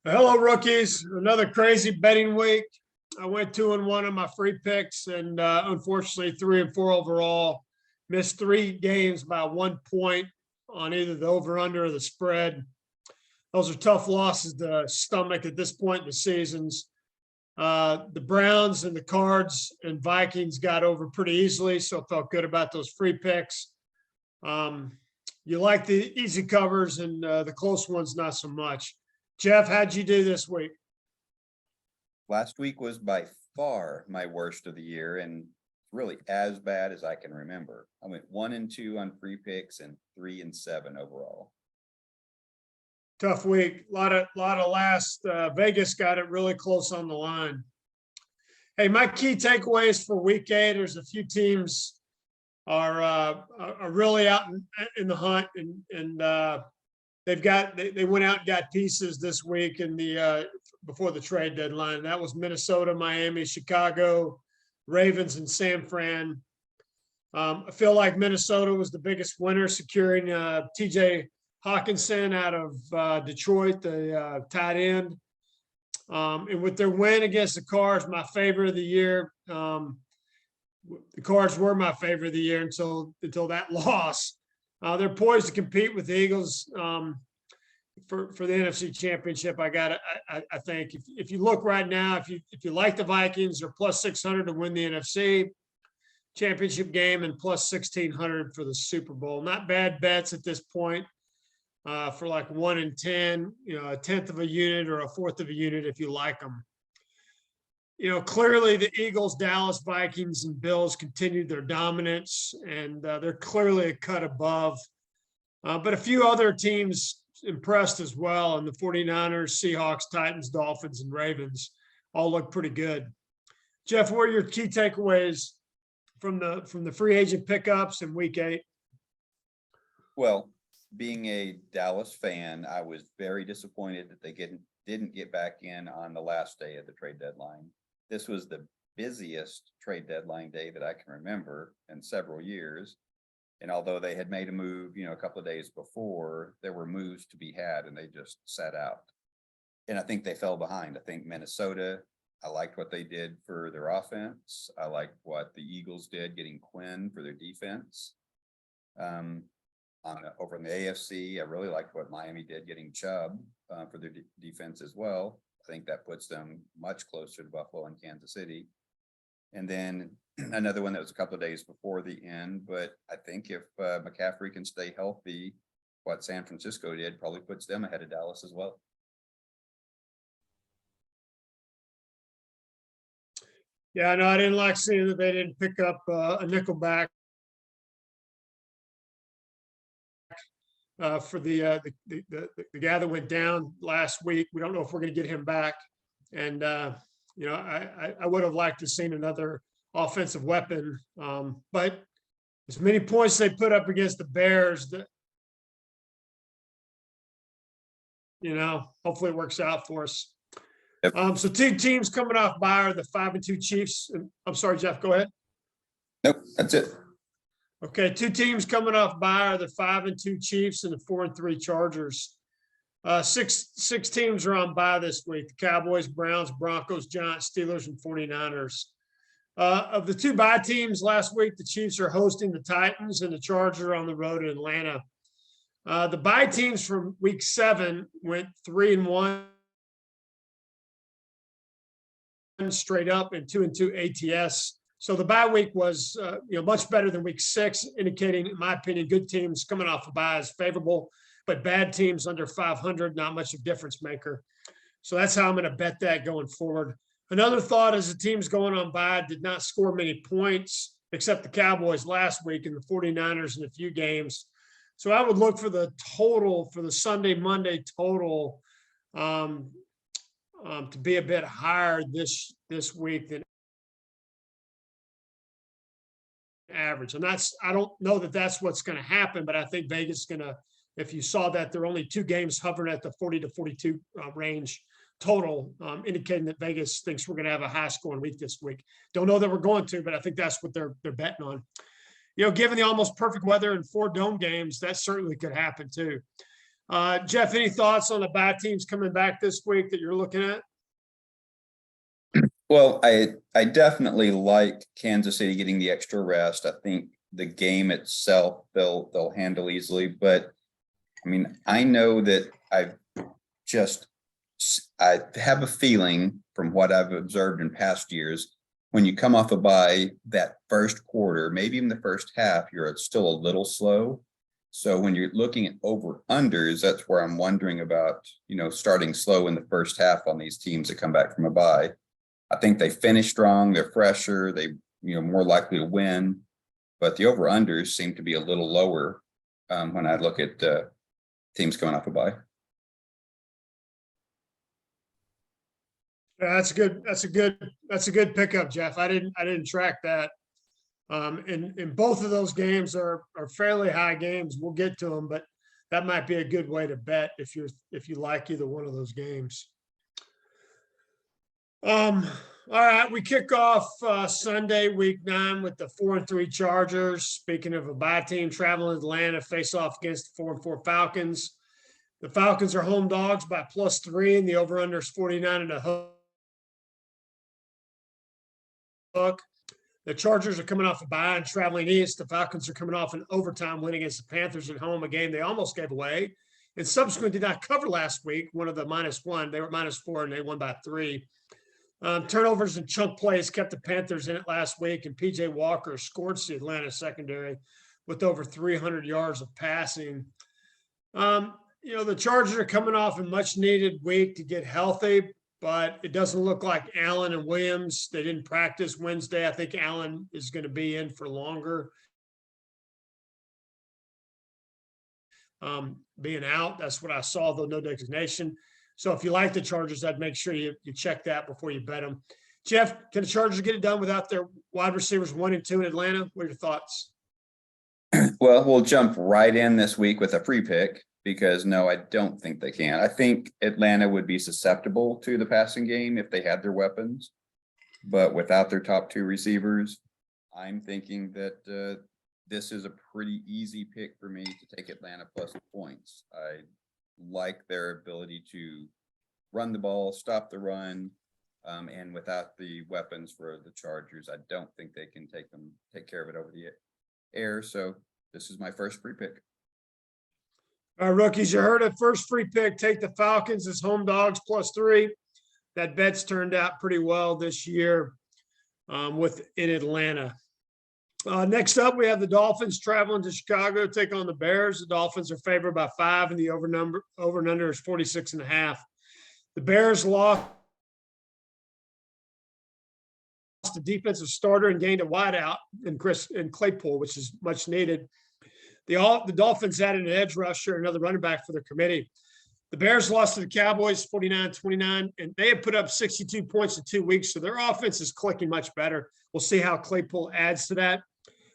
Hello, rookies. Another crazy betting week. I went 2-1 on my free picks, and unfortunately, 3-4 overall. Missed three games by 1 point on either the over/under or the spread. Those are tough losses to stomach at this point in the seasons. The Browns and the Cards and Vikings got over pretty easily, so I felt good about those free picks. You like the easy covers and the close ones, not so much. Jeff, how'd you do this week? Last week was by far my worst of the year and really as bad as I can remember. I went 1-2 on free picks and 3-7 overall. Tough week. A lot of last. Vegas got it really close on the line. Hey, my key takeaways for week 8. There's a few teams are really out in the hunt, and they went out and got pieces this week in the before the trade deadline. That was Minnesota, Miami, Chicago, Ravens, and San Fran. I feel like Minnesota was the biggest winner, securing TJ Hawkinson out of Detroit, the tight end. And with their win against the Cards, my favorite of the year. The Cards were my favorite of the year until that loss. They're poised to compete with the Eagles for the NFC Championship. I think if you look right now, if you like the Vikings, they're plus 600 to win the NFC Championship game and plus 1,600 for the Super Bowl. Not bad bets at this point for like 1 in 10, a tenth of a unit or a fourth of a unit if you like them. Clearly the Eagles, Dallas, Vikings, and Bills continued their dominance, and they're clearly a cut above. But a few other teams impressed as well, and the 49ers, Seahawks, Titans, Dolphins, and Ravens all look pretty good. Jeff, what are your key takeaways from the free agent pickups in week 8? Well, being a Dallas fan, I was very disappointed that they didn't get back in on the last day of the trade deadline. This was the busiest trade deadline day that I can remember in several years. And although they had made a move, a couple of days before, there were moves to be had and they just sat out. And I think they fell behind. I think Minnesota, I liked what they did for their offense. I liked what the Eagles did getting Quinn for their defense. Over in the AFC, I really liked what Miami did getting Chubb for their defense as well. I think that puts them much closer to Buffalo and Kansas City. And then another one that was a couple of days before the end, but I think if McCaffrey can stay healthy, what San Francisco did probably puts them ahead of Dallas as well. Yeah, no, I didn't like seeing that they didn't pick up a nickelback for the guy that went down last week. We don't know if we're going to get him back. And, I would have liked to have seen another offensive weapon. But as many points they put up against the Bears, hopefully it works out for us. Yep. So 2 teams coming off bye are the 5-2 Chiefs. I'm sorry, Jeff, go ahead. Nope, that's it. Okay, 2 teams coming off bye are the 5-2 Chiefs and the 4-3 Chargers. Six teams are on bye this week: the Cowboys, Browns, Broncos, Giants, Steelers, and 49ers. Of the 2 bye teams last week, the Chiefs are hosting the Titans and the Chargers are on the road in Atlanta. The bye teams from week 7 went 3-1 straight up and 2-2 ATS. So the bye week was, much better than week 6, indicating, in my opinion, good teams coming off a bye is favorable, but bad teams under 500, not much of a difference maker. So that's how I'm going to bet that going forward. Another thought is the teams going on bye did not score many points, except the Cowboys last week and the 49ers in a few games. So I would look for the total for the Sunday, Monday total to be a bit higher this week than average. And I don't know that that's what's going to happen, but I think Vegas is going to, if you saw that there are only 2 games hovering at the 40 to 42 range total, indicating that Vegas thinks we're going to have a high scoring week this week. Don't know that we're going to, but I think that's what they're betting on. Given the almost perfect weather and 4 dome games, that certainly could happen too. Jeff, any thoughts on the bad teams coming back this week that you're looking at? Well, I definitely like Kansas City getting the extra rest. I think the game itself, they'll handle easily, but I mean, I know that I have a feeling from what I've observed in past years, when you come off a bye, that first quarter, maybe even the first half, you're still a little slow. So when you're looking at over unders, that's where I'm wondering about, starting slow in the first half on these teams that come back from a bye. I think they finish strong, they're fresher, they, more likely to win, but the over unders seem to be a little lower when I look at teams coming off a bye. Yeah, that's a good pickup, Jeff. I didn't track that. And both of those games are fairly high games. We'll get to them, but that might be a good way to bet if you like either one of those games. All right, we kick off Sunday, week 9, with the 4-3 Chargers. Speaking of a bye team, traveling to Atlanta, face off against the 4-4 Falcons. The Falcons are home dogs by +3, and the over/under is 49.5. The Chargers are coming off a bye and traveling east. The Falcons are coming off an overtime win against the Panthers at home, a game they almost gave away, and subsequently did not cover last week. One of the -1, they were -4, and they won by 3. Turnovers and chunk plays kept the Panthers in it last week, and PJ Walker scorched the Atlanta secondary with over 300 yards of passing. The Chargers are coming off a much needed week to get healthy, but it doesn't look like Allen and Williams. They didn't practice Wednesday. I think Allen is going to be in for longer. Being out, that's what I saw, though no designation. So if you like the Chargers, I'd make sure you check that before you bet them. Jeff, can the Chargers get it done without their wide receivers 1 and 2 in Atlanta? What are your thoughts? Well, we'll jump right in this week with a free pick because no, I don't think they can. I think Atlanta would be susceptible to the passing game if they had their weapons, but without their top 2 receivers, I'm thinking that this is a pretty easy pick for me to take Atlanta plus points. I like their ability to run the ball, stop the run, and without the weapons for the Chargers, I don't think they can take care of it over the air. So this is my first free pick. All right, rookies, you heard it. First free pick, take the Falcons as home dogs +3. That bet's turned out pretty well this year in Atlanta. Next up, we have the Dolphins traveling to Chicago to take on the Bears. The Dolphins are favored by 5, and the over and under is 46.5. The Bears lost the defensive starter and gained a wideout in Claypool, which is much needed. The Dolphins added an edge rusher, another running back for their committee. The Bears lost to the Cowboys 49-29, and they have put up 62 points in 2 weeks, so their offense is clicking much better. We'll see how Claypool adds to that.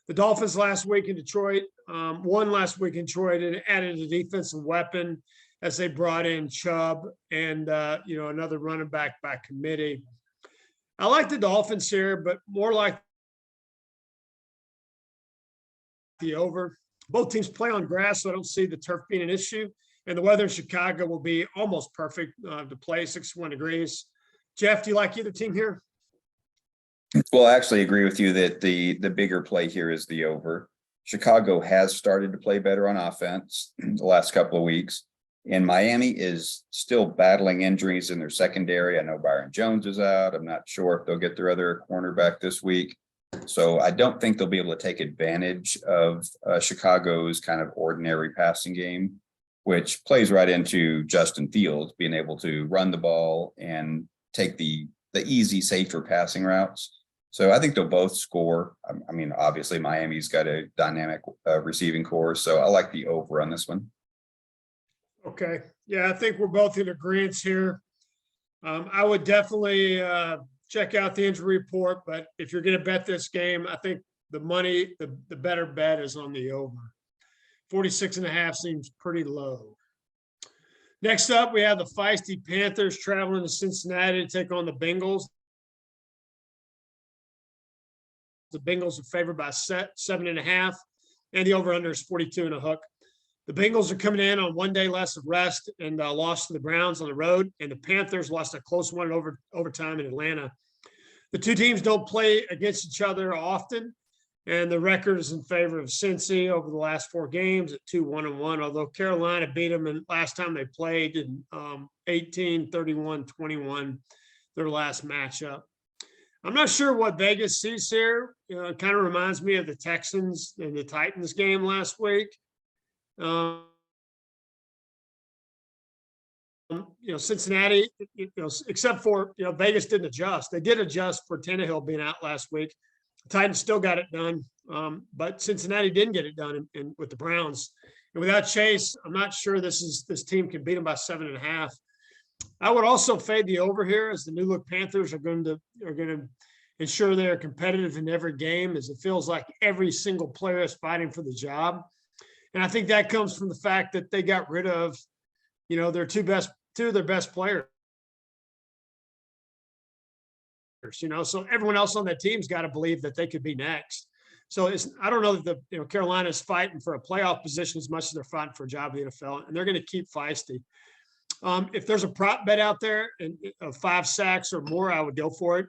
The Dolphins won last week in Detroit and added a defensive weapon as they brought in Chubb and another running back by committee. I like the Dolphins here, but more like the over. Both teams play on grass, so I don't see the turf being an issue. And the weather in Chicago will be almost perfect to play, 61 degrees. Jeff, do you like either team here? Well, I actually agree with you that the bigger play here is the over. Chicago has started to play better on offense the last couple of weeks, and Miami is still battling injuries in their secondary. I know Byron Jones is out. I'm not sure if they'll get their other cornerback this week. So I don't think they'll be able to take advantage of Chicago's kind of ordinary passing game, which plays right into Justin Fields being able to run the ball and take the easy, safer passing routes. So I think they'll both score. I mean, obviously Miami's got a dynamic receiving core, so I like the over on this one. Okay. Yeah, I think we're both in agreement here. I would definitely check out the injury report, but if you're going to bet this game, I think the better bet is on the over. 46.5 seems pretty low. Next up, we have the feisty Panthers traveling to Cincinnati to take on the Bengals. The Bengals are favored by 7.5, and the over/under is 42 and a hook. The Bengals are coming in on 1 day less of rest and lost to the Browns on the road, and the Panthers lost a close one in overtime in Atlanta. The two teams don't play against each other often, and the record is in favor of Cincy over the last 4 games at 2-1-1, although Carolina beat them in last time they played in 18-31-21, their last matchup. I'm not sure what Vegas sees here. It kind of reminds me of the Texans and the Titans game last week. Cincinnati, except for, Vegas didn't adjust. They did adjust for Tannehill being out last week. The Titans still got it done, but Cincinnati didn't get it done with the Browns. And without Chase, I'm not sure this team can beat them by 7.5. I would also fade the over here, as the new look Panthers are going to ensure they're competitive in every game, as it feels like every single player is fighting for the job. And I think that comes from the fact that they got rid of, their two of their best players. So everyone else on that team's got to believe that they could be next. So I don't know that Carolina's fighting for a playoff position as much as they're fighting for a job in the NFL, and they're going to keep feisty. If there's a prop bet out there of 5 sacks or more, I would go for it.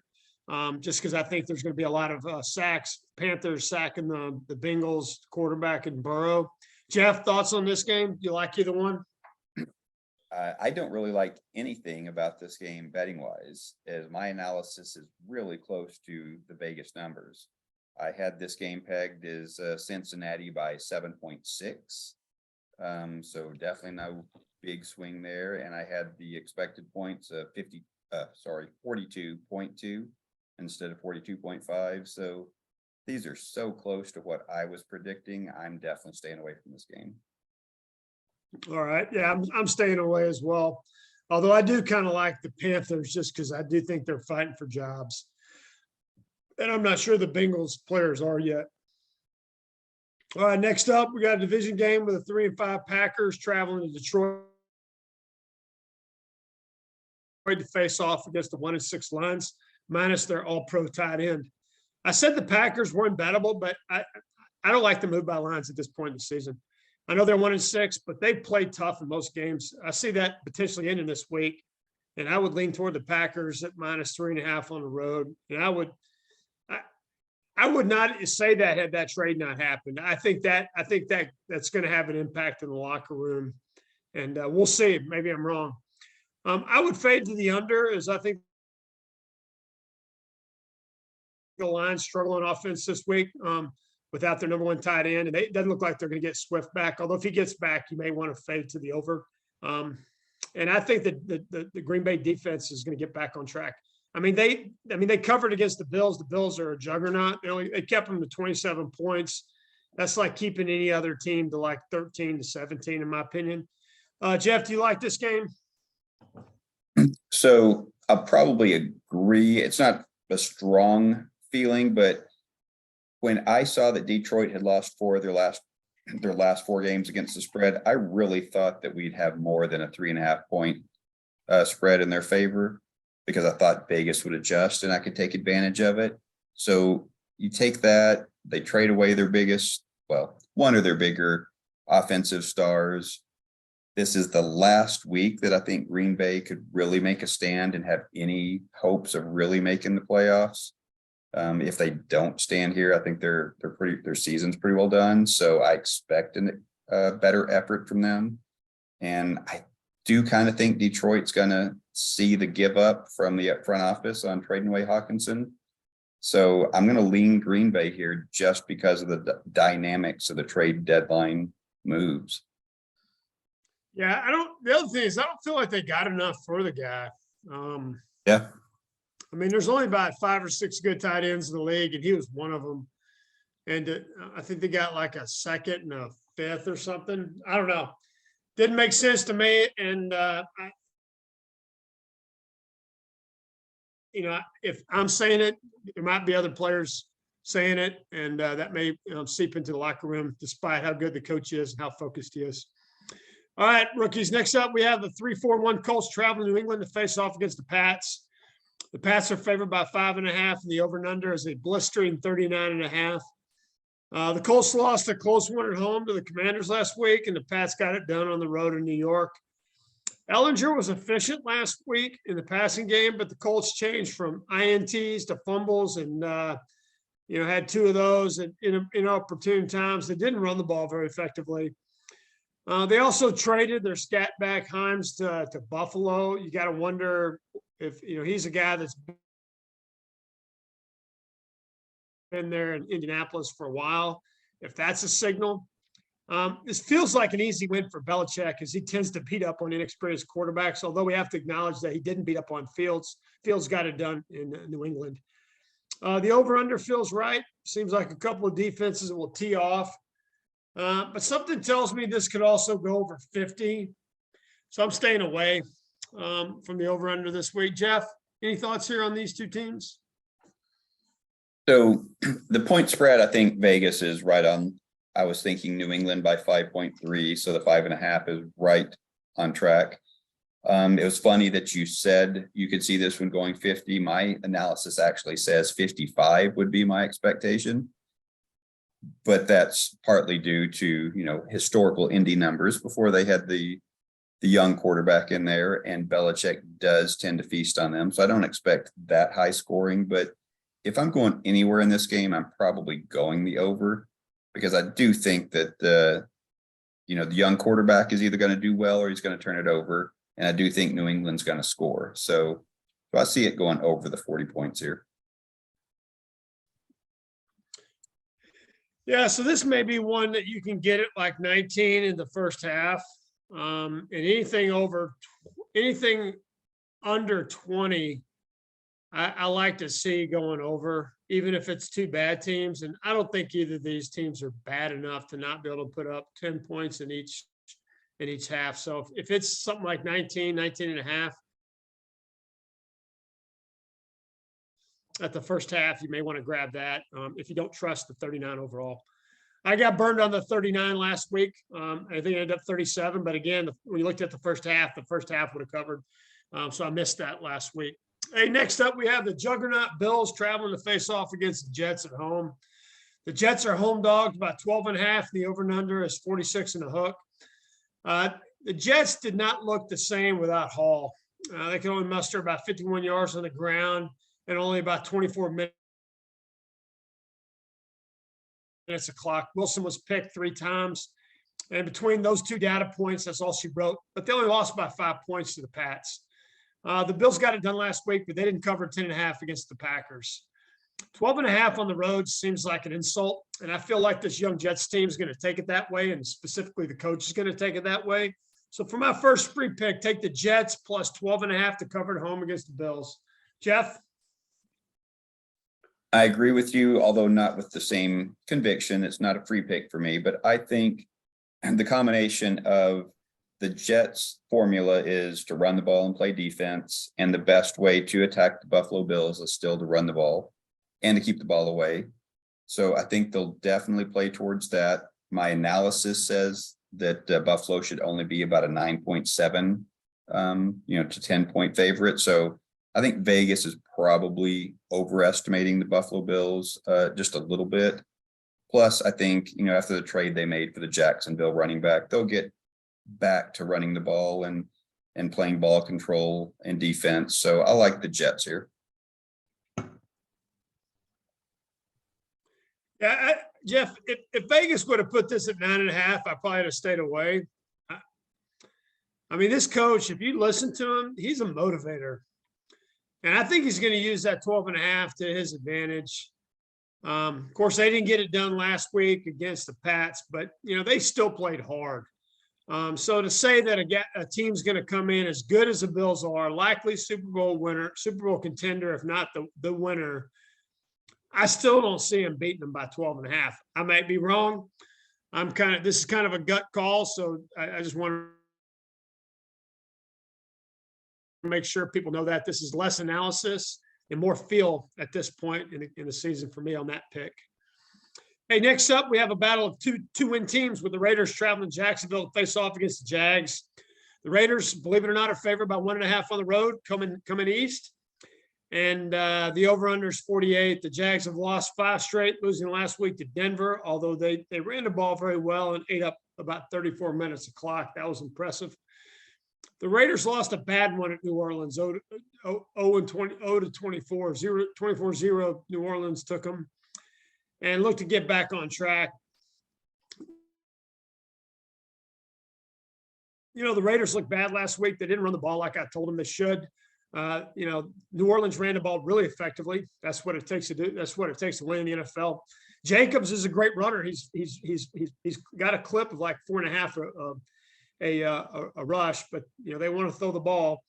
Just because I think there's going to be a lot of sacks. Panthers sacking the Bengals quarterback and Burrow. Jeff, thoughts on this game? Do you like either one? I don't really like anything about this game betting wise, as my analysis is really close to the Vegas numbers. I had this game pegged as Cincinnati by 7.6. So definitely no big swing there. And I had the expected points of 42.2 instead of 42.5. So these are so close to what I was predicting. I'm definitely staying away from this game. All right. Yeah, I'm staying away as well. Although I do kind of like the Panthers just because I do think they're fighting for jobs. And I'm not sure the Bengals players are yet. All right, next up, we got a division game with the 3-5 Packers traveling to Detroit to face off against the 1-6 Lions, minus their all-pro tight end. I said the Packers weren't bettable, but I don't like the move by Lions at this point in the season. I know they're 1-6, but they play tough in most games. I see that potentially ending this week, and I would lean toward the Packers at minus 3.5 on the road. And I would not say that had that trade not happened. I think that's going to have an impact in the locker room, and we'll see. Maybe I'm wrong. I would fade to the under, as I think the Lions struggle on offense this week without their number 1 tight end, and it doesn't look like they're going to get Swift back. Although if he gets back, you may want to fade to the over. And I think that the Green Bay defense is going to get back on track. They covered against the Bills. The Bills are a juggernaut. They kept them to 27 points. That's like keeping any other team to like 13-17, in my opinion. Jeff, do you like this game? So I'll probably agree. It's not a strong feeling, but when I saw that Detroit had lost 4 of their last 4 games against the spread, I really thought that we'd have more than a 3.5 point spread in their favor, because I thought Vegas would adjust and I could take advantage of it. So you take that, they trade away their one of their bigger offensive stars. This is the last week that I think Green Bay could really make a stand and have any hopes of really making the playoffs. If they don't stand here, I think their season's pretty well done. So I expect a better effort from them. And I do kind of think Detroit's going to see the give up from the front office on trading away Hawkinson. So I'm going to lean Green Bay here just because of the dynamics of the trade deadline moves. Yeah, the other thing is I don't feel like they got enough for the guy. Yeah. There's only about 5 or 6 good tight ends in the league, and he was one of them. And I think they got like a 2nd and a 5th or something. I don't know. Didn't make sense to me. And, if I'm saying it, there might be other players saying it, and that may seep into the locker room, despite how good the coach is and how focused he is. All right, rookies. Next up, we have the 3-4-1 Colts traveling to New England to face off against the Pats. The Pats are favored by 5.5, and the over and under is a blistering 39.5. The Colts lost a close one at home to the Commanders last week, and the Pats got it done on the road in New York. Ellinger was efficient last week in the passing game, but the Colts changed from INTs to fumbles and, had 2 of those at inopportune times. They didn't run the ball very effectively. They also traded their scat back Himes to Buffalo. You got to wonder if, he's a guy that's been there in Indianapolis for a while, if that's a signal. This feels like an easy win for Belichick as he tends to beat up on inexperienced quarterbacks, although we have to acknowledge that he didn't beat up on Fields. Fields got it done in New England. The over-under feels right. Seems like a couple of defenses will tee off. But something tells me this could also go over 50. So I'm staying away from the over-under this week. Jeff, any thoughts here on these two teams? So the point spread, I think Vegas is right on. I was thinking New England by 5.3. So the 5.5 is right on track. It was funny that you said you could see this one going 50. My analysis actually says 55 would be my expectation. But that's partly due to, historical Indy numbers before they had the young quarterback in there, and Belichick does tend to feast on them. So I don't expect that high scoring, but if I'm going anywhere in this game, I'm probably going the over, because I do think that the young quarterback is either going to do well or he's going to turn it over. And I do think New England's going to score. So I see it going over the 40 points here. Yeah, so this may be one that you can get it like 19 in the first half. And anything under 20, I like to see going over, even if it's 2 bad teams. And I don't think either of these teams are bad enough to not be able to put up 10 points in each half. So if it's something like 19 and a half at the first half, you may want to grab that if you don't trust the 39 overall. I got burned on the 39 last week. I think it ended up 37. But again, when you looked at the first half would have covered. So I missed that last week. Hey, next up, we have the juggernaut Bills traveling to face off against the Jets at home. The Jets are home dogs about 12.5. The over and under is 46 and a hook. The Jets did not look the same without Hall. They can only muster about 51 yards on the ground and only about 24 minutes of clock. Wilson was picked 3 times. And between those 2 data points, that's all she wrote. But they only lost by 5 points to the Pats. The Bills got it done last week, but they didn't cover 10.5 against the Packers. 12.5 on the road seems like an insult. And I feel like this young Jets team is going to take it that way. And specifically, the coach is going to take it that way. So for my first free pick, take the Jets plus 12.5 to cover at home against the Bills. Jeff? I agree with you, although not with the same conviction. It's not a free pick for me, but I think the combination of the Jets formula is to run the ball and play defense. And the best way to attack the Buffalo Bills is still to run the ball and to keep the ball away. So I think they'll definitely play towards that. My analysis says that Buffalo should only be about a 9.7, to 10-point favorite. So I think Vegas is probably overestimating the Buffalo Bills just a little bit. Plus, I think, after the trade they made for the Jacksonville running back, they'll get back to running the ball and playing ball control and defense. So I like the Jets here. Yeah, Jeff, if Vegas would have put this at 9.5, I probably would have stayed away. I mean, this coach, if you listen to him, he's a motivator. And I think he's going to use that 12.5 to his advantage. Of course, they didn't get it done last week against the Pats, but, they still played hard. So to say that a team's going to come in as good as the Bills are, likely Super Bowl winner, Super Bowl contender, if not the winner, I still don't see him beating them by 12.5. I might be wrong. This is kind of a gut call. So I just want to make sure people know that this is less analysis and more feel at this point in the season for me on that pick. Hey, next up, we have a battle of two-win teams with the Raiders traveling to Jacksonville to face off against the Jags. The Raiders, believe it or not, are favored by 1.5 on the road coming east. And the over-under is 48. The Jags have lost 5 straight, losing last week to Denver, although they ran the ball very well and ate up about 34 minutes of clock. That was impressive. The Raiders lost a bad one at New Orleans, 0 to 24, 24-0. New Orleans took them and looked to get back on track. You know, the Raiders looked bad last week. They didn't run the ball like I told them they should. You know, New Orleans ran the ball really effectively. That's what it takes to do. That's what it takes to win in the NFL. Jacobs is a great runner. He's got a clip of like 4.5 a rush, but you know they want to throw the ball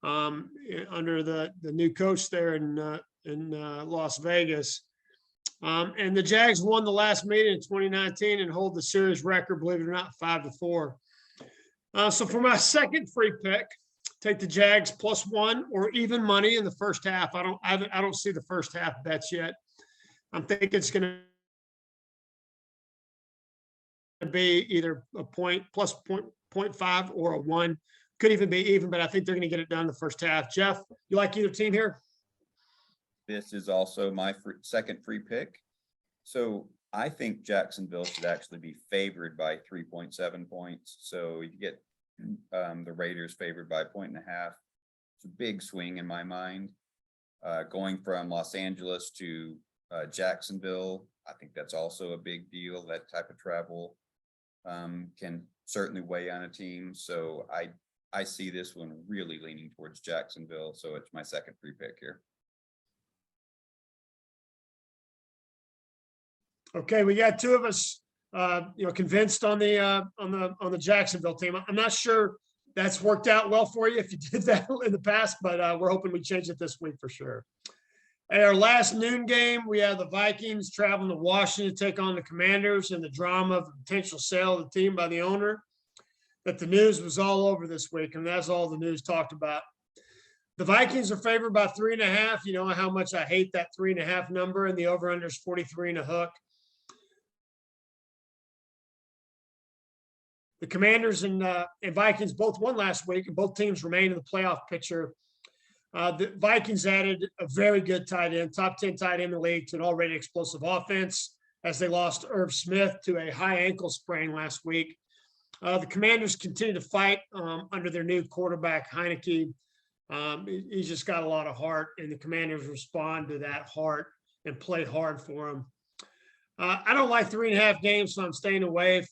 under the new coach there in Las Vegas. And the Jags won the last meeting in 2019 and hold the series record, believe it or not, 5-4. So for my second free pick, take the Jags +1 or even money in the first half. I don't see the first half bets yet. I'm thinking it's going to be either a point plus 0.5 or a 1. Could even be even, but I think they're going to get it done in the first half. Jeff, you like either team here? This is also my second free pick. So I think Jacksonville should actually be favored by 3.7 points. So you get the Raiders favored by 1.5. It's a big swing in my mind. Going from Los Angeles to Jacksonville, I think that's also a big deal. That type of travel can certainly weigh on a team. So I see this one really leaning towards Jacksonville. So it's my second free pick here. Okay, we got 2 of us, convinced on the Jacksonville team. I'm not sure that's worked out well for you if you did that in the past, but we're hoping we change it this week for sure. At our last noon game, we have the Vikings traveling to Washington to take on the Commanders, and the drama of the potential sale of the team by the owner that the news was all over this week, and that's all the news talked about. The Vikings are favored by 3.5. You know how much I hate that 3.5 number, and the over-under is 43 and a hook. The Commanders and Vikings both won last week, and both teams remain in the playoff picture. The Vikings added a very good tight end, top 10 tight end in the league, to an already explosive offense as they lost Irv Smith to a high ankle sprain last week. The Commanders continue to fight under their new quarterback, Heineke. He's just got a lot of heart, and the Commanders respond to that heart and play hard for him. I don't like 3.5 games, so I'm staying away.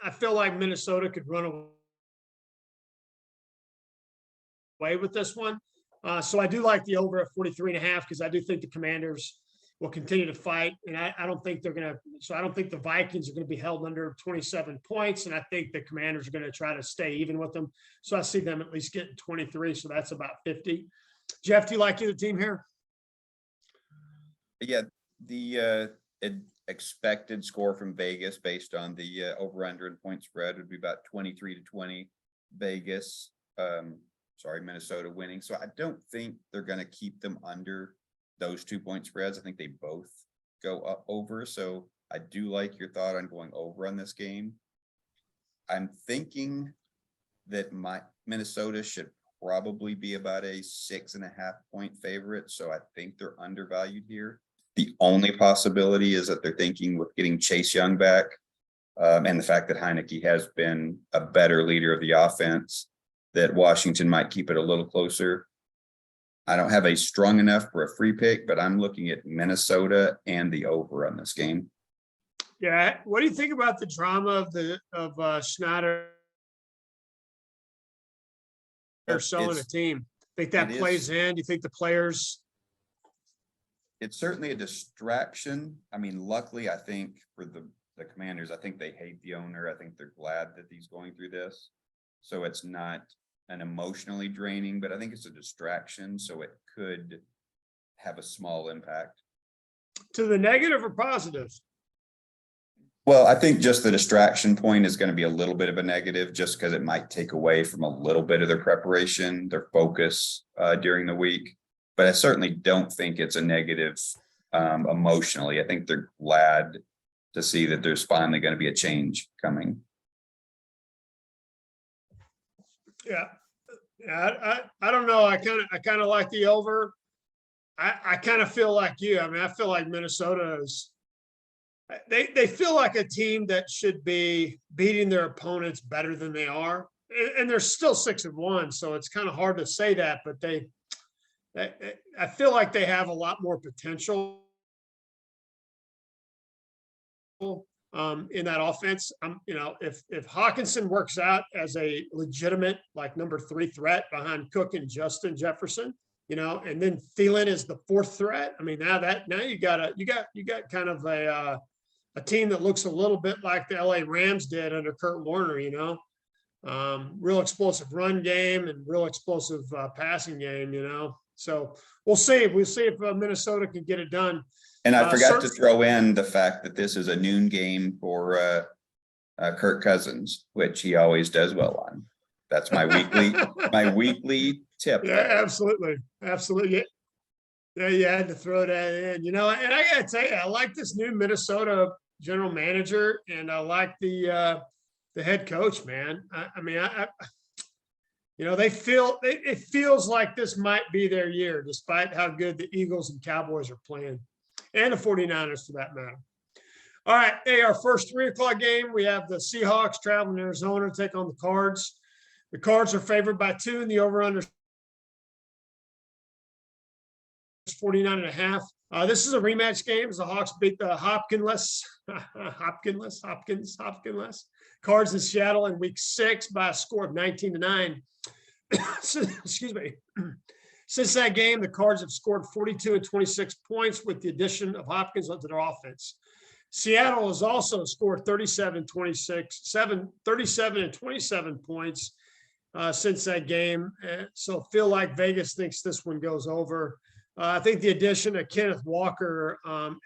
I feel like Minnesota could run away with this one. So I do like the over at 43.5 because I do think the Commanders will continue to fight. And I don't think they're going to, so I don't think the Vikings are going to be held under 27 points. And I think the Commanders are going to try to stay even with them. So I see them at least getting 23. So that's about 50. Jeff, do you like either team here? Yeah, the expected score from Vegas based on the over-under and point spread would be about 23-20. Vegas, Minnesota winning. So I don't think they're going to keep them under those 2-point spreads. I think they both go up over. So I do like your thought on going over on this game. I'm thinking that Minnesota should probably be about a 6.5 point favorite. So I think they're undervalued here. The only possibility is that they're thinking with getting Chase Young back and the fact that Heineke has been a better leader of the offense, that Washington might keep it a little closer. I don't have a strong enough for a free pick, but I'm looking at Minnesota and the over on this game. Yeah. What do you think about the drama of Schneider selling the team? Think that plays in? Do you think the players? It's certainly a distraction. I mean, luckily, I think for the Commanders, I think they hate the owner. I think they're glad that he's going through this. So it's not an emotionally draining, but I think it's a distraction. So it could have a small impact. To the negative or positive? Well, I think just the distraction point is going to be a little bit of a negative just because it might take away from a little bit of their preparation, their focus during the week. But I certainly don't think it's a negative emotionally. I think they're glad to see that there's finally going to be a change coming. Yeah. I don't know. I kind of like the over. I kind of feel like you. I mean, I feel like Minnesota is, they feel like a team that should be beating their opponents better than they are. And they're still 6-1, so it's kind of hard to say that, but I feel like they have a lot more potential in that offense. If Hawkinson works out as a legitimate like number 3 threat behind Cook and Justin Jefferson, and then Thielen is the 4th threat. I mean, now you got kind of a team that looks a little bit like the LA Rams did under Kurt Warner. Real explosive run game and real explosive passing game. So we'll see. We'll see if Minnesota can get it done. And I forgot to certainly- throw in the fact that this is a noon game for Kirk Cousins, which he always does well on. That's my weekly tip. Yeah, absolutely. Absolutely. Yeah, you had to throw that in, and I gotta tell you, I like this new Minnesota general manager, and I like the head coach, man. I mean, it feels like this might be their year, despite how good the Eagles and Cowboys are playing, and the 49ers for that matter. All right. Hey, our first 3:00 game, we have the Seahawks traveling to Arizona to take on the Cards. The Cards are favored by 2, and the over-under 49.5. This is a rematch game as the Hawks beat the Hopkins Cards in Seattle in week 6 by a score of 19-9. Excuse me. Since that game, the Cards have scored 42 and 26 points with the addition of Hopkins onto their offense. Seattle has also scored 37 and 27 points since that game. So feel like Vegas thinks this one goes over. I think the addition of Kenneth Walker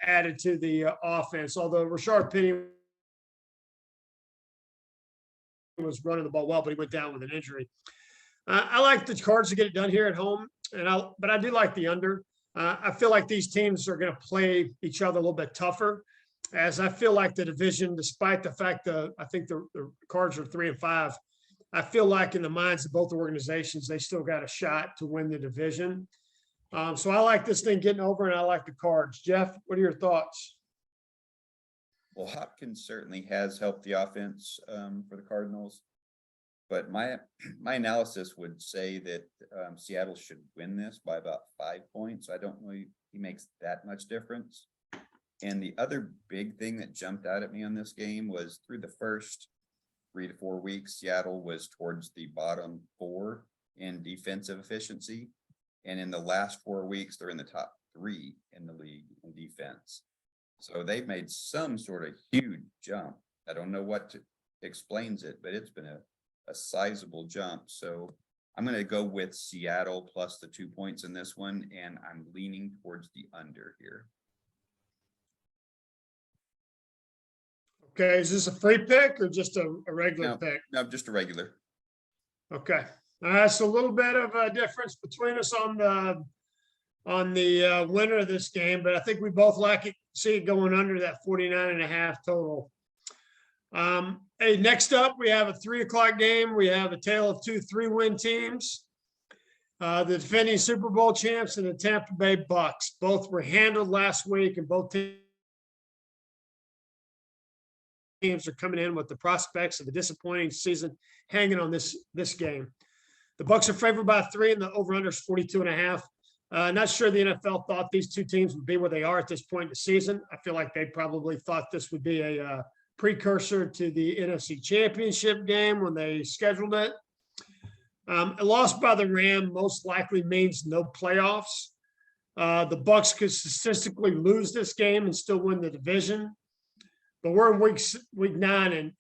added to the offense, although Rashard Penny was running the ball well, but he went down with an injury. I like the Cards to get it done here at home, but I do like the under. I feel like these teams are going to play each other a little bit tougher, as I feel like the division, despite the fact that I think the Cards are 3-5, I feel like in the minds of both organizations, they still got a shot to win the division. So I like this thing getting over, and I like the Cards. Jeff, what are your thoughts? Well, Hopkins certainly has helped the offense for the Cardinals, but my analysis would say that Seattle should win this by about 5 points. I don't know he makes that much difference. And the other big thing that jumped out at me on this game was through the first 3 to 4 weeks, Seattle was towards the bottom 4 in defensive efficiency. And in the last 4 weeks, they're in the top 3 in the league in defense. So they've made some sort of huge jump. I don't know what explains it, but it's been a sizable jump. So I'm going to go with Seattle plus the 2 points in this one, and I'm leaning towards the under here. Okay, is this a free pick or just a regular pick? No, just a regular. Okay. So a little bit of a difference between us on the winner of this game, but I think we both see it going under that 49.5 total. Hey, next up, we have a 3:00 game. We have a tale of 2 3-win teams. The defending Super Bowl champs and the Tampa Bay Bucks. Both were handled last week, and both teams are coming in with the prospects of a disappointing season hanging on this game. The Bucks are favored by 3, and the over-under is 42.5. Not sure the NFL thought these two teams would be where they are at this point in the season. I feel like they probably thought this would be a precursor to the NFC Championship game when they scheduled it. A loss by the Rams most likely means no playoffs. The Bucks could statistically lose this game and still win the division. But we're in week 9,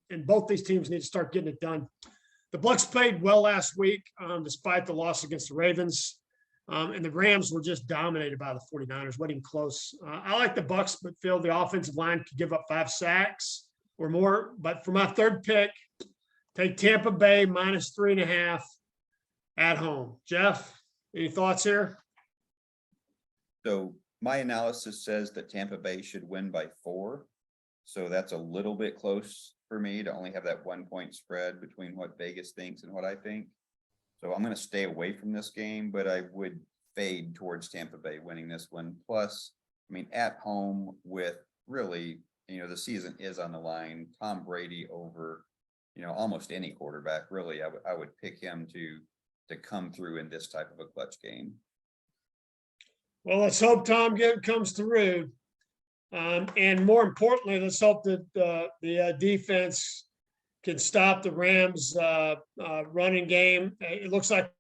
and both these teams need to start getting it done. The Bucks played well last week, despite the loss against the Ravens. And the Rams were just dominated by the 49ers, wasn't even close. I like the Bucks, but feel the offensive line could give up 5 sacks or more. But for my third pick, take Tampa Bay minus 3.5 at home. Jeff, any thoughts here? So my analysis says that Tampa Bay should win by 4. So that's a little bit close for me to only have that 1 point spread between what Vegas thinks and what I think. So I'm gonna stay away from this game, but I would fade towards Tampa Bay winning this one. Plus, I mean, at home with really, the season is on the line. Tom Brady over, almost any quarterback, really, I would pick him to come through in this type of a clutch game. Well, let's hope Tom comes through. And more importantly, let's hope that the defense can stop the Rams' running game. It looks like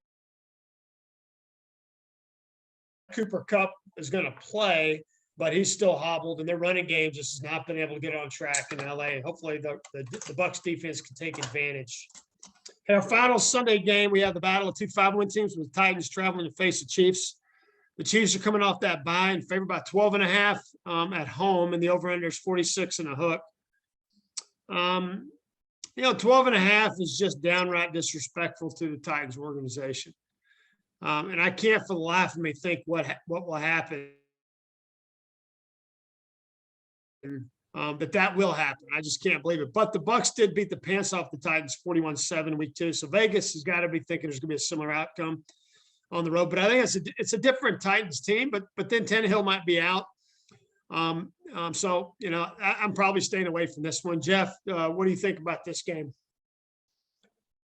Cooper Kupp is going to play, but he's still hobbled, and their running game just has not been able to get on track in LA. Hopefully, the Bucs defense can take advantage. In our final Sunday game, we have the battle of two 5-win teams with Titans traveling to face the Chiefs. The Chiefs are coming off that bye and favored by 12.5 at home, and the over-under is 46 and a hook. 12.5 is just downright disrespectful to the Titans organization. And I can't for the life of me think what will happen. That will happen. I just can't believe it. But the Bucs did beat the pants off the Titans 41-7 week 2. So Vegas has got to be thinking there's going to be a similar outcome on the road. But I think it's a different Titans team. But then Tannehill might be out. So I'm probably staying away from this one. Jeff, what do you think about this game?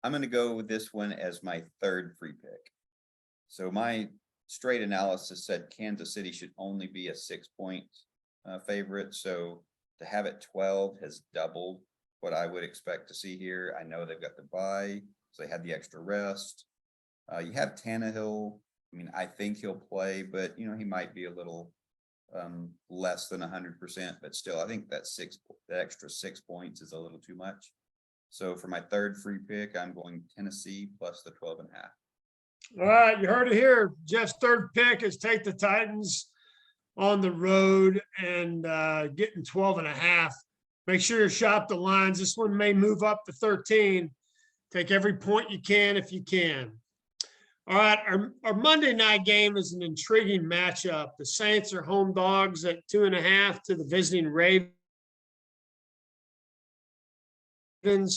I'm going to go with this one as my third free pick. So my straight analysis said Kansas City should only be a 6-point favorite. So to have it 12 has doubled what I would expect to see here. I know they've got the bye, so they had the extra rest. You have Tannehill. I mean, I think he'll play, but he might be a little less than 100%, but still, I think that extra 6 points is a little too much. So for my third free pick, I'm going Tennessee plus the 12.5. All right, you heard it here. Jeff's third pick is take the Titans on the road and getting 12.5. Make sure you shop the lines. This one may move up to 13. Take every point you can if you can. All right, our Monday night game is an intriguing matchup. The Saints are home dogs at 2.5 to the visiting Ravens, and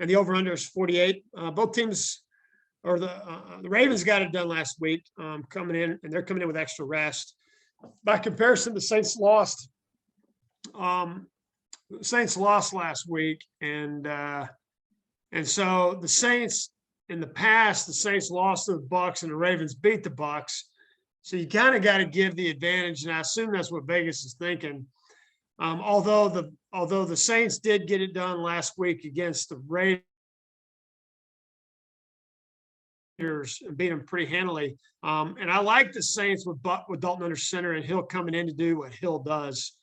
the over-under is 48. Both teams, or the Ravens got it done last week, coming in, and they're coming in with extra rest. By comparison, the Saints lost. Last week, and so the Saints. In the past, the Saints lost to the Bucs and the Ravens beat the Bucs. So you kind of got to give the advantage, and I assume that's what Vegas is thinking. Although the Saints did get it done last week against the Raiders and beat them pretty handily. And I like the Saints with Dalton under center and Hill coming in to do what Hill does,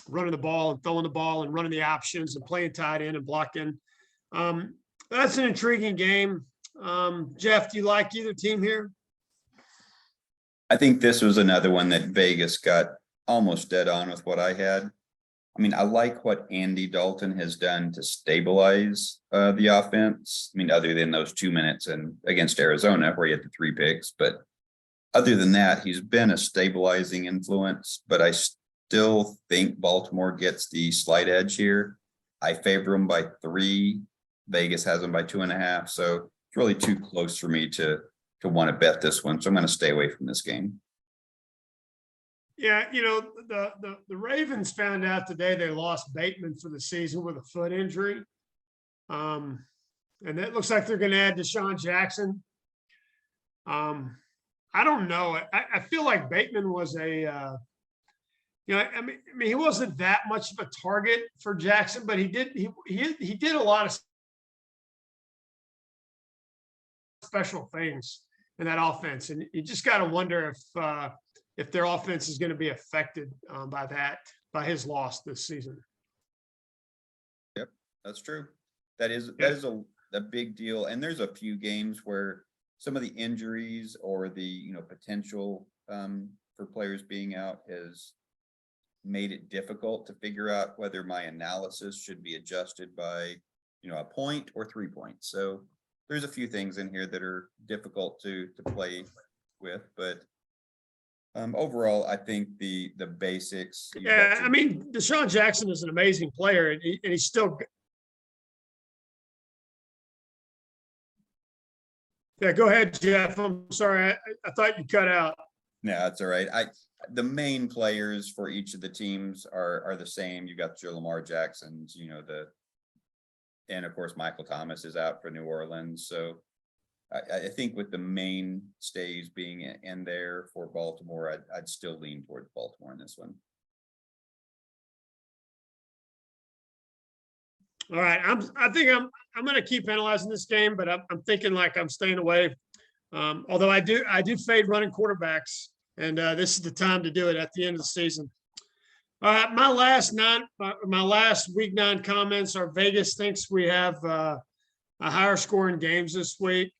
running the ball and throwing the ball and running the options and playing tight end and blocking. That's an intriguing game. Jeff, do you like either team here? I think this was another one that Vegas got almost dead on with what I had. I mean, I like what Andy Dalton has done to stabilize the offense. I mean, other than those 2 minutes and against Arizona where he had the 3 picks, but other than that, he's been a stabilizing influence. But I still think Baltimore gets the slight edge here. I favor them by 3. Vegas has them by 2.5. So it's really too close for me to want to bet this one. So I'm going to stay away from this game. Yeah, the Ravens found out today they lost Bateman for the season with a foot injury. And it looks like they're going to add Deshaun Jackson. I don't know. I feel like Bateman was I mean, he wasn't that much of a target for Jackson, but he did a lot of special things in that offense, and you just got to wonder if their offense is going to be affected by his loss this season. Yep, that's true. That is a big deal, and there's a few games where some of the injuries or the potential for players being out has made it difficult to figure out whether my analysis should be adjusted by a point or 3 points. So there's a few things in here that are difficult to play with, but overall, I think the basics. Yeah, I mean, Deshaun Jackson is an amazing player, and he's still. Yeah, go ahead, Jeff. I'm sorry. I thought you cut out. No, that's all right. The main players for each of the teams are the same. You got your Lamar Jacksons, and of course, Michael Thomas is out for New Orleans. So I think with the main stays being in there for Baltimore, I'd still lean towards Baltimore in this one. All right, I think I'm going to keep analyzing this game, but I'm thinking like I'm staying away. Although I do fade running quarterbacks, and this is the time to do it at the end of the season. All right, my last week 9 comments are Vegas thinks we have a higher scoring games this week.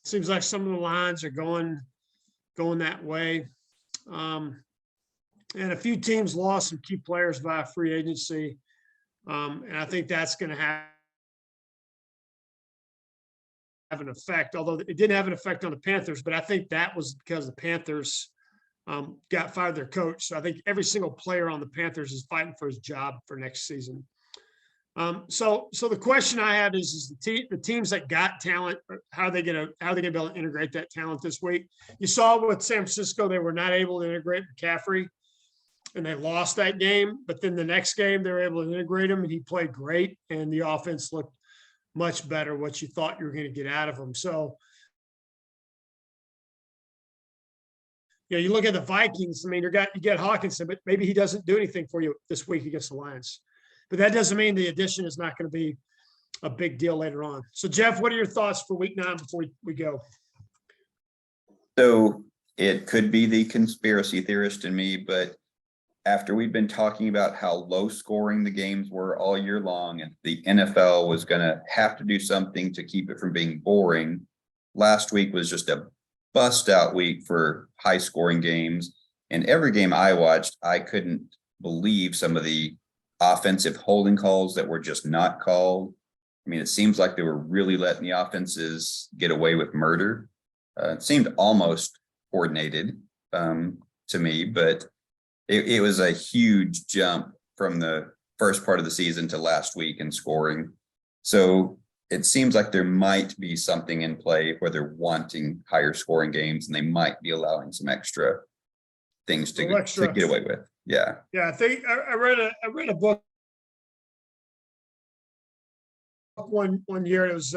Seems like some of the lines are going that way. And a few teams lost some key players via free agency. And I think that's going to have an effect, although it didn't have an effect on the Panthers, but I think that was because the Panthers got fired their coach. So I think every single player on the Panthers is fighting for his job for next season. So the question I have is the teams that got talent, how are they going to be able to integrate that talent this week? You saw with San Francisco, they were not able to integrate McCaffrey, and they lost that game. But then the next game, they were able to integrate him, and he played great, and the offense looked much better, what you thought you were going to get out of him. So, you look at the Vikings. I mean, you get Hawkinson, but maybe he doesn't do anything for you this week against the Lions. But that doesn't mean the addition is not going to be a big deal later on. So, Jeff, what are your thoughts for week 9 before we go? So it could be the conspiracy theorist in me, but after we've been talking about how low scoring the games were all year long and the NFL was going to have to do something to keep it from being boring, last week was just a bust out week for high scoring games. And every game I watched, I couldn't believe some of the offensive holding calls that were just not called. I mean, it seems like they were really letting the offenses get away with murder. It seemed almost coordinated to me, but it was a huge jump from the first part of the season to last week in scoring. So it seems like there might be something in play where they're wanting higher scoring games and they might be allowing some extra things to get away with. Yeah. Yeah, I think I read a book one year. It was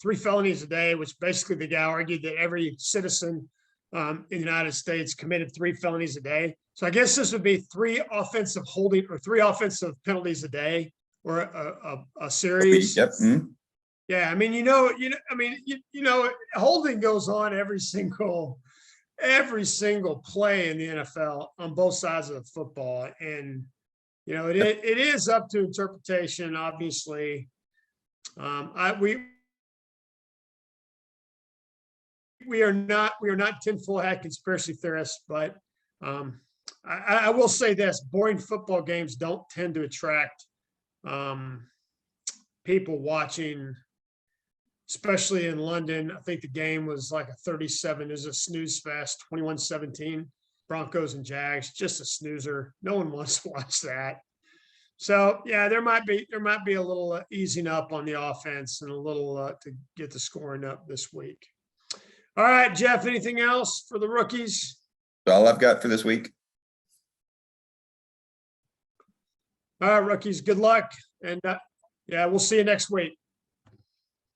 3 felonies a day, which basically the guy argued that every citizen in the United States committed 3 felonies a day. So I guess this would be 3 offensive holding or 3 offensive penalties a day or a series. Yep. Mm-hmm. Yeah, I mean, holding goes on every single play in the NFL on both sides of the football. And, it is up to interpretation, obviously. We are not tinfoil hat conspiracy theorists, but I will say this: boring football games don't tend to attract people watching, especially in London. I think the game was like a 37. It was a snooze fest, 21-17, Broncos and Jags, just a snoozer. No one wants to watch that. So yeah, there might be a little easing up on the offense and a little to get the scoring up this week. All right, Jeff, anything else for the rookies? That's all I've got for this week. All right, rookies, good luck. And we'll see you next week.